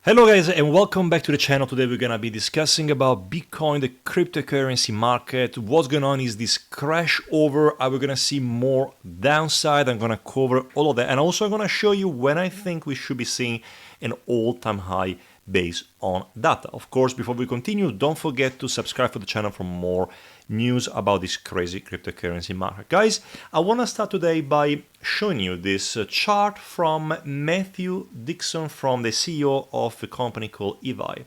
Hello guys and welcome back to the channel. Today we're gonna be discussing about Bitcoin, the cryptocurrency market. What's going on is this crash over. Are we gonna see more downside? I'm gonna cover all of that, and also I'm gonna show you when I think we should be seeing an all-time high based on data. Of course, before we continue, don't forget to subscribe to the channel for more news about this crazy cryptocurrency market. Guys, I want to start today by showing you this chart from Matthew Dixon, from the CEO of a company called EVI.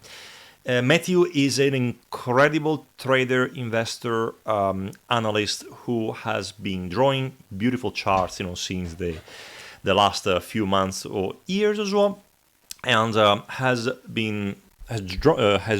Matthew is an incredible trader, investor, analyst who has been drawing beautiful charts, since the last few months or years as well, and has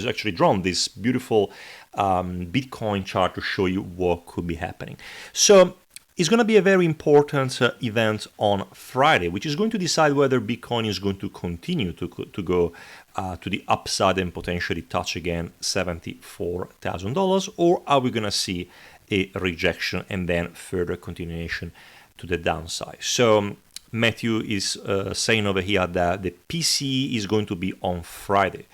actually drawn this beautiful Bitcoin chart to show you what could be happening. So it's going to be a very important event on Friday, which is going to decide whether Bitcoin is going to continue to go to the upside and potentially touch again $74,000, or are we going to see a rejection and then further continuation to the downside. So Matthew is saying over here that the PCE is going to be on Friday.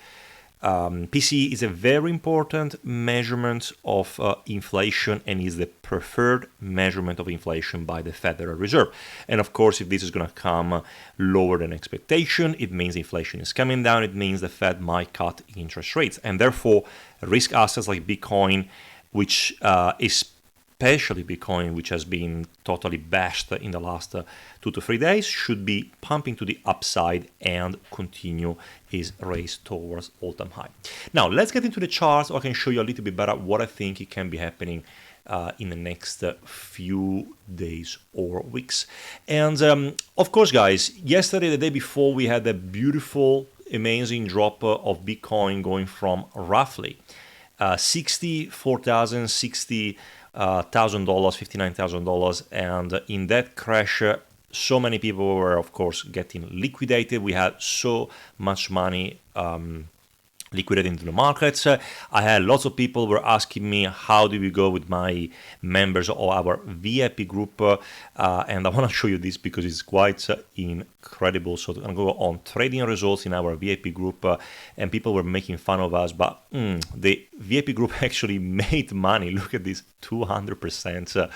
PCE is a very important measurement of inflation and is the preferred measurement of inflation by the Federal Reserve. And of course, if this is going to come lower than expectation, it means inflation is coming down. It means the Fed might cut interest rates. And therefore, risk assets like Bitcoin, which especially Bitcoin, which has been totally bashed in the last 2 to 3 days, should be pumping to the upside and continue his race towards all-time high. Now, let's get into the charts so I can show you a little bit better what I think it can be happening in the next few days or weeks. And of course, guys, yesterday, the day before, we had a beautiful, amazing drop of Bitcoin going from roughly $64,000, $59,000, and in that crash, so many people were, of course, getting liquidated. We had so much money liquidated into the markets. I had lots of people were asking me how do we go with my members or our VIP group, and I want to show you this because it's quite incredible. So I'm going to go on trading results in our VIP group, and people were making fun of us, but the VIP group actually made money. Look at this, 200%.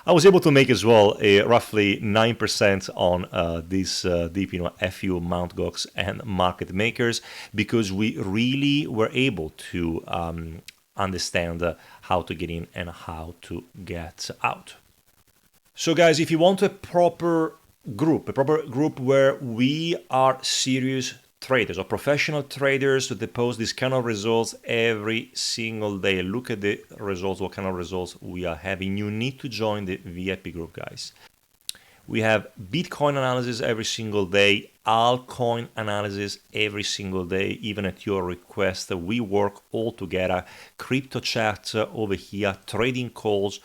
I was able to make as well a roughly 9% on these deep, FU, Mt. Gox, and market makers, because we really were able to understand how to get in and how to get out. So guys, if you want a proper group where we are serious traders or professional traders that post these kind of results every single day, look at the results, what kind of results we are having, you need to join the VIP group, guys. We have Bitcoin analysis every single day, altcoin analysis every single day, even at your request. We work all together, crypto chat over here, trading calls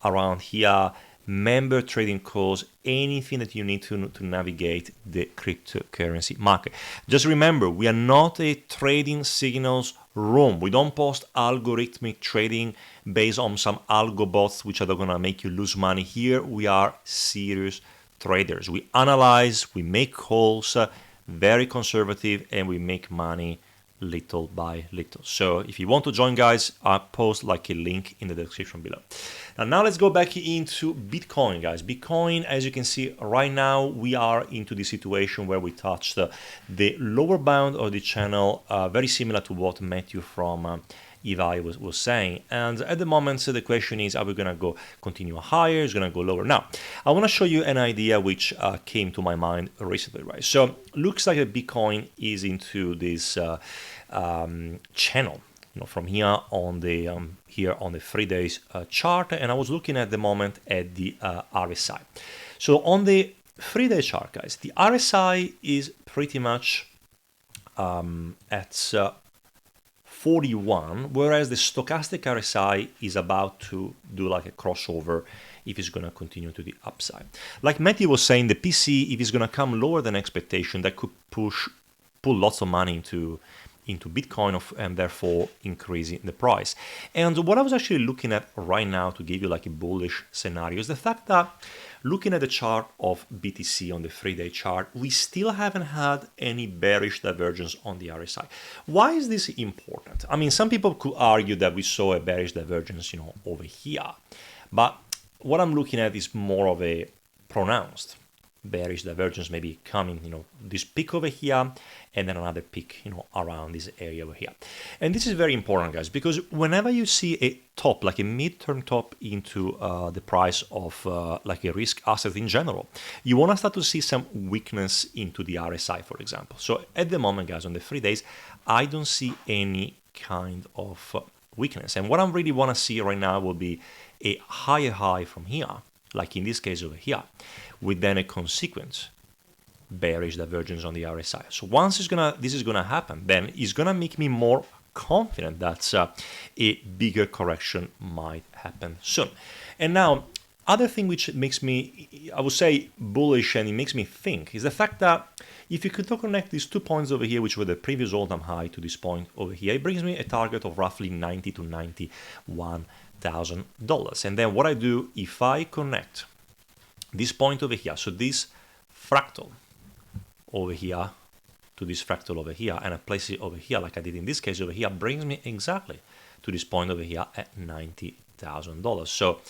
around here, member trading calls, anything that you need to navigate the cryptocurrency market. Just remember, we are not a trading signals room. We don't post algorithmic trading based on some algo bots which are going to make you lose money. Here we are serious traders. We analyze, we make calls, very conservative, and we make money little by little. So if you want to join, guys, I'll post like a link in the description below. Now let's go back into Bitcoin, guys. Bitcoin, as you can see right now, we are into the situation where we touched the lower bound of the channel, very similar to what Matthew from EVI was saying. And at the moment, so the question is, are we going to continue higher? Is going to go lower? Now, I want to show you an idea which came to my mind recently, right? So looks like Bitcoin is into this channel, from here on the 3 days chart, and I was looking at the moment at the RSI. So on the 3-day chart, guys, the RSI is pretty much at 41, whereas the stochastic RSI is about to do like a crossover if it's going to continue to the upside. Like Matthew was saying, the PC, if it's going to come lower than expectation, that could pull lots of money into Bitcoin and therefore increasing the price. And what I was actually looking at right now to give you like a bullish scenario is the fact that looking at the chart of BTC on the 3-day chart, we still haven't had any bearish divergence on the RSI. Why is this important? I mean, some people could argue that we saw a bearish divergence, over here. But what I'm looking at is more of a pronounced bearish divergence, maybe coming, this peak over here and then another peak, around this area over here. And this is very important, guys, because whenever you see a top, like a midterm top into the price of like a risk asset in general, you want to start to see some weakness into the RSI, for example. So at the moment, guys, on the 3 days, I don't see any kind of weakness. And what I really want to see right now will be a higher high from here, like in this case over here, with then a consequent bearish divergence on the RSI. So once this is gonna happen, then it's gonna make me more confident that a bigger correction might happen soon. And now, other thing which makes me, I would say, bullish, and it makes me think, is the fact that if you could connect these 2 points over here, which were the previous all-time high, to this point over here, it brings me a target of roughly $90,000 to $91,000. And then what I do, if I connect this point over here, so this fractal over here to this fractal over here, and I place it over here like I did in this case over here, brings me exactly to this point over here at $90,000. So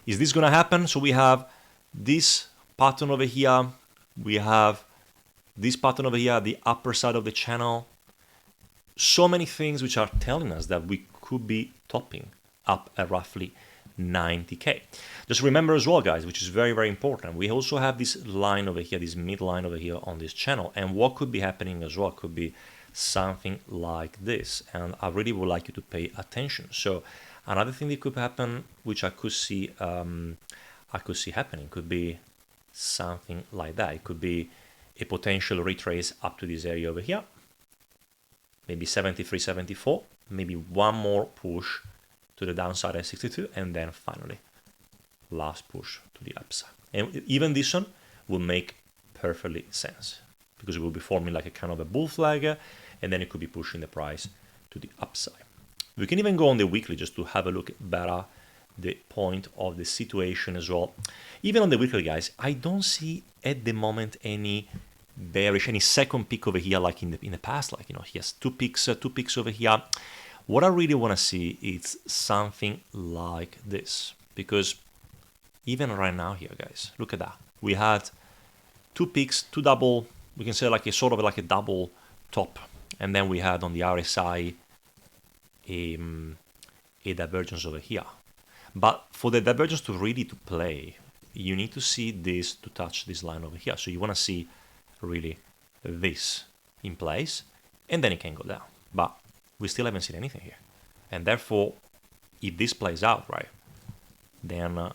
is this going to happen? So we have this pattern over here, we have this pattern over here, the upper side of the channel. So many things which are telling us that we could be topping up at roughly 90K. Just remember as well, guys, which is very, very important, we also have this line over here, this midline over here on this channel, and what could be happening as well could be something like this, and I really would like you to pay attention. So another thing that could happen, which I could see happening, could be something like that. It could be a potential retrace up to this area over here, maybe 73, 74, maybe one more push to the downside at 62, and then finally last push to the upside. And even this one will make perfectly sense, because it will be forming like a kind of a bull flag, and then it could be pushing the price to the upside. We can even go on the weekly just to have a look better the point of the situation as well. Even on the weekly, guys, I don't see at the moment any bearish, any second peak over here like in the past, like he has two peaks over here. What I really want to see is something like this, because even right now here, guys, look at that. We had two peaks, two double, we can say like a sort of like a double top, and then we had on the RSI a divergence over here. But for the divergence to really to play, you need to see this to touch this line over here. So you want to see really this in place, and then it can go down. But we still haven't seen anything here. And therefore, if this plays out, right, then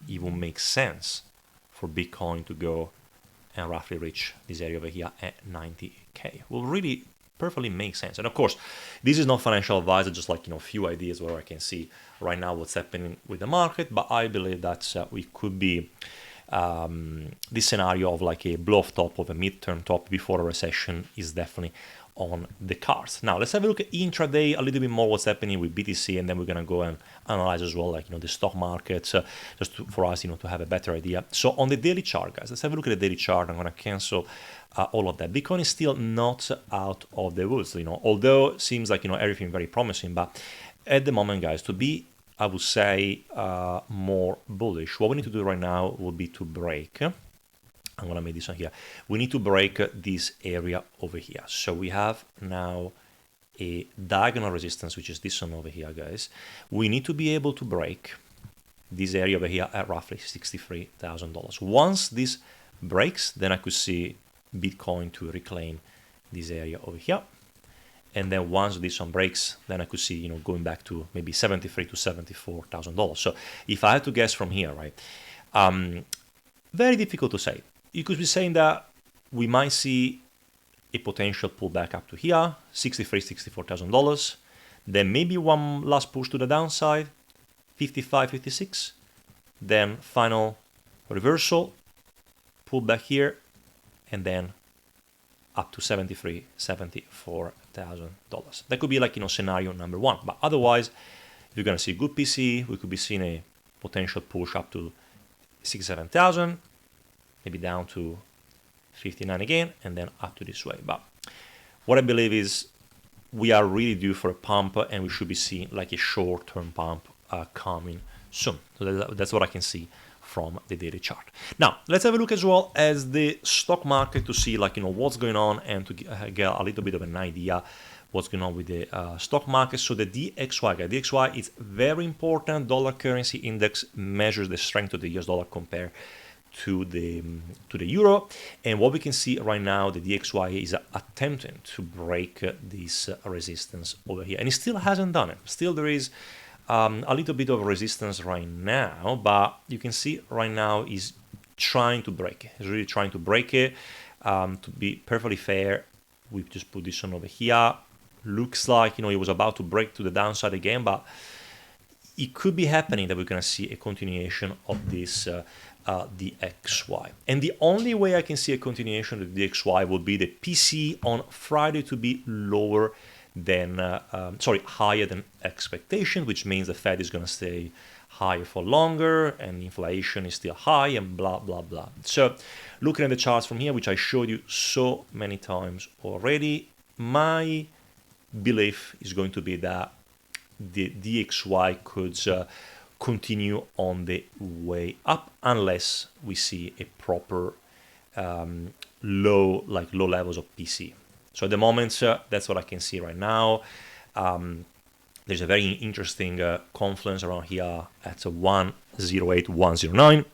it will make sense for Bitcoin to go and roughly reach this area over here at 90K. Will really perfectly make sense. And of course, this is not financial advice, just like, a few ideas where I can see right now what's happening with the market. But I believe that we could be this scenario of like a blow-off top of a midterm top before a recession is definitely on the cards. Now let's have a look at intraday a little bit more what's happening with BTC, and then we're gonna go and analyze as well, like the stock markets, for us, to have a better idea. So on the daily chart, guys, let's have a look at the daily chart. I'm gonna cancel all of that. Bitcoin is still not out of the woods, although it seems like everything very promising, but at the moment, guys, to be, I would say, more bullish, what we need to do right now would be to break. I'm going to make this one here. We need to break this area over here. So we have now a diagonal resistance, which is this one over here, guys. We need to be able to break this area over here at roughly $63,000. Once this breaks, then I could see Bitcoin to reclaim this area over here. And then once this one breaks, then I could see, going back to maybe $73,000 to $74,000. So if I had to guess from here, right, very difficult to say. You could be saying that we might see a potential pullback up to here, $63,000, $64,000. Then maybe one last push to the downside, 55, 56. Then final reversal, pull back here, and then up to $73,000, $74,000. That could be like, scenario number one. But otherwise, if you're going to see good PC, we could be seeing a potential push up to 67,000, maybe down to 59 again, and then up to this way. But what I believe is we are really due for a pump, and we should be seeing like a short-term pump coming soon. So that's what I can see from the daily chart. Now let's have a look as well as the stock market to see like what's going on and to get a little bit of an idea what's going on with the stock market. So the DXY, guys, DXY is very important. Dollar currency index measures the strength of the US dollar compared to the euro, and what we can see right now, the DXY is attempting to break this resistance over here, and it still hasn't done it. Still there is a little bit of resistance right now, but you can see right now is trying to break it. He's really trying to break it. To be perfectly fair, we just put this one over here. Looks like it was about to break to the downside again, but it could be happening that we're going to see a continuation of this DXY. And the only way I can see a continuation of the DXY will be the PC on Friday to be lower than higher than expectation, which means the Fed is going to stay higher for longer and inflation is still high and blah blah blah. So looking at the charts from here, which I showed you so many times already, my belief is going to be that the DXY could continue on the way up unless we see a proper low levels of PC. So at the moment, that's what I can see right now. There's a very interesting confluence around here at 108, 109.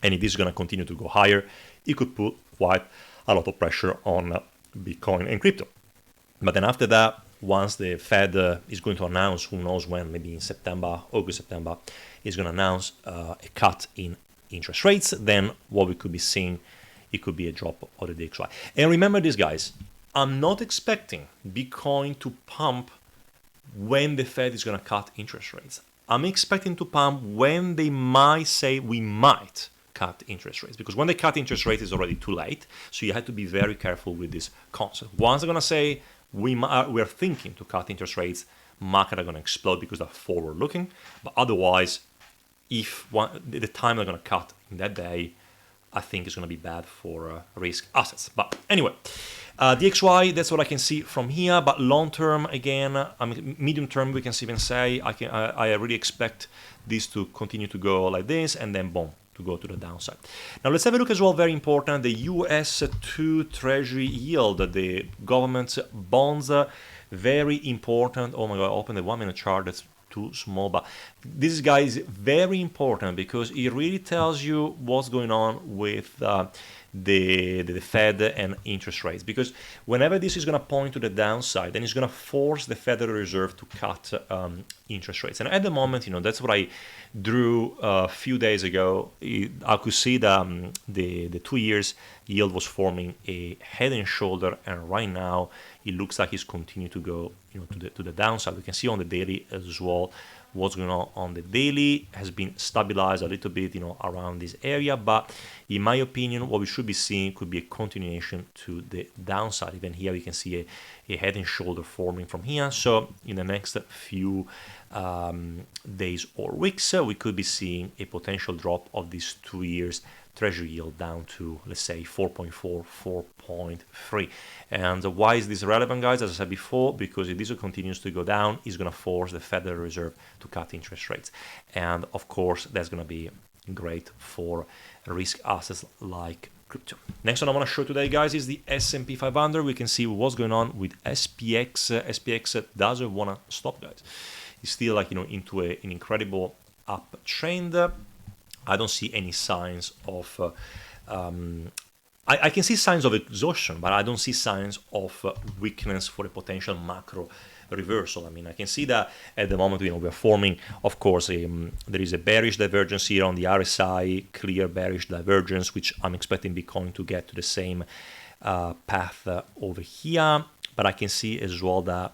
And if this is going to continue to go higher, it could put quite a lot of pressure on Bitcoin and crypto. But then after that, once the Fed is going to announce, who knows when, maybe in September, August, September, is going to announce a cut in interest rates, then what we could be seeing, it could be a drop of the DXY. And remember this, guys, I'm not expecting Bitcoin to pump when the Fed is going to cut interest rates. I'm expecting to pump when they might say we might cut interest rates, because when they cut interest rates, it's already too late. So you have to be very careful with this concept. Once they're going to say we're thinking to cut interest rates, market are going to explode because they're forward looking. But otherwise, if the time they're going to cut in that day, I think it's going to be bad for risk assets. But anyway, DXY, that's what I can see from here. But long term, again, medium term, we can even say I really expect this to continue to go like this, and then boom, to go to the downside. Now let's have a look as well, very important, the US 2 Treasury Yield, the government bonds, very important. Oh my God, open the 1 minute chart, that's too small, but this guy is very important because it really tells you what's going on with the Fed and interest rates, because whenever this is going to point to the downside, then it's going to force the Federal Reserve to cut interest rates. And at the moment, that's what I drew a few days ago. I could see that the 2 years yield was forming a head and shoulder, and right now it looks like it's continuing to go to the downside. We can see on the daily as well what's going on the daily has been stabilized a little bit around this area, but in my opinion what we should be seeing could be a continuation to the downside. Even here we can see a head and shoulder forming from here. So in the next few days or weeks, we could be seeing a potential drop of these 2 years Treasury yield down to, let's say, 4.4, 4.3. And why is this relevant, guys? As I said before, because if this continues to go down, it's going to force the Federal Reserve to cut interest rates. And of course, that's going to be great for risk assets like crypto. Next one I want to show today, guys, is the S&P 500. We can see what's going on with SPX. SPX doesn't want to stop, guys. It's still into an incredible uptrend. I don't see any signs of I can see signs of exhaustion, but I don't see signs of weakness for a potential macro reversal. I can see that at the moment we're forming, of course, there is a bearish divergence here on the RSI, clear bearish divergence, which I'm expecting Bitcoin to get to the same path over here. But I can see as well that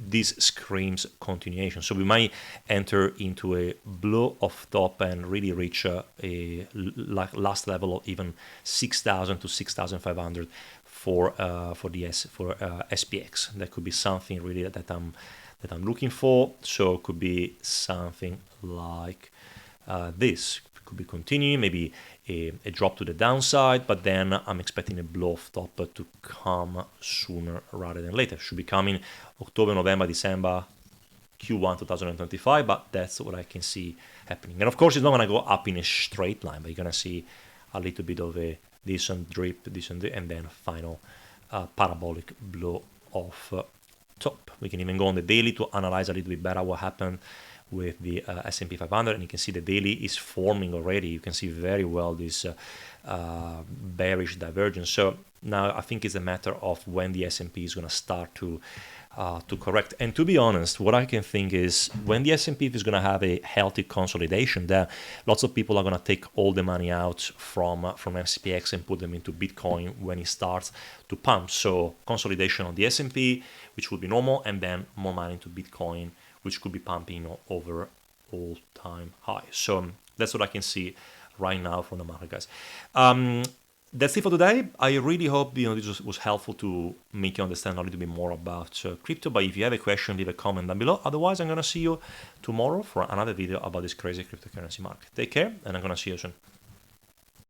this screams continuation. So we might enter into a blow off top and really reach a last level of even 6,000 to 6,500 for SPX. That could be something really that I'm looking for. So it could be something like this. could be continuing, maybe a drop to the downside, but then I'm expecting a blow off top to come sooner rather than later. Should be coming October, November, December, Q1 2025, but that's what I can see happening. And of course, it's not going to go up in a straight line, but you're going to see a little bit of a decent drip, and then final parabolic blow off top. We can even go on the daily to analyze a little bit better what happened with the S&P 500, and you can see the daily is forming already. You can see very well this bearish divergence. So now I think it's a matter of when the S&P is going to start to correct. And to be honest, what I can think is when the S&P is going to have a healthy consolidation, there lots of people are going to take all the money out from SPX and put them into Bitcoin when it starts to pump. So consolidation on the S&P, which would be normal, and then more money into Bitcoin, which could be pumping over all-time high. So that's what I can see right now from the market, guys. That's it for today. I really hope this was helpful to make you understand a little bit more about crypto. But if you have a question, leave a comment down below. Otherwise, I'm going to see you tomorrow for another video about this crazy cryptocurrency market. Take care, and I'm going to see you soon.